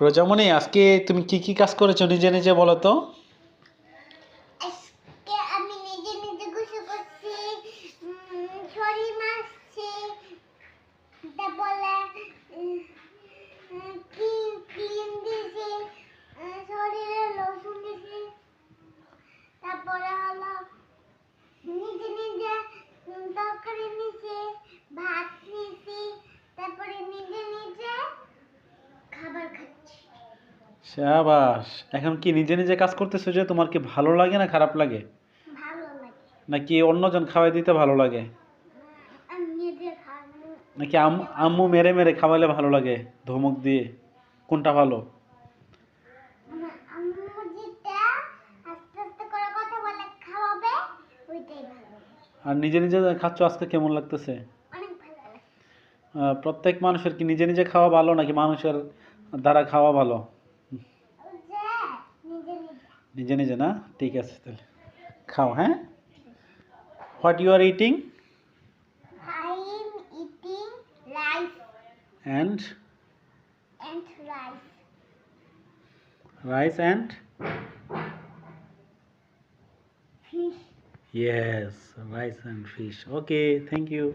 রোজামণি, আজকে তুমি কি কি কাজ করেছো নিজে নিজে বলো তো? আজকে আমি নিজে নিজে গোসল করছি, শরীর মাসছি, তারপরে ক্লিন দিয়েছি, শরীরে লোশন দিয়েছি, তারপরে হলো নিজে নিজে তরকারি নিয়েছি, ভাত নিয়েছি, তারপরে নিজে নিজে খাবার খাচ্ছি। শাবাশ। এখন কি নিজে নিজে কাজ করতেছো যে তোমার কি ভালো লাগে না খারাপ লাগে? ভালো লাগে। নাকি অন্যজন খাওয়াই দিতে ভালো লাগে? আমি নিজে খাবো। নাকি আম্মু মেরে মেরে খাওয়ালে ভালো লাগে ধমক দিয়ে? কোনটা ভালো? আম্মু যেটা আস্তে আস্তে করে কথা বলে খাওয়াবে, ওইটাই ভালো লাগে। আর নিজে নিজে খাচ্ছ আজকে কেমন লাগতেছে? অনেক ভালো লাগে। প্রত্যেক মানুষের কি নিজে নিজে খাওয়া ভালো নাকি মানুষের দ্বারা খাওয়া ভালো? ওই যে নিজে নিজে। নিজে নিজে না? ঠিক আছে তাহলে খাও, হ্যাঁ। What you are eating? I am eating rice and and rice. Rice and Fish. yes, rice and fish. Okay, thank you.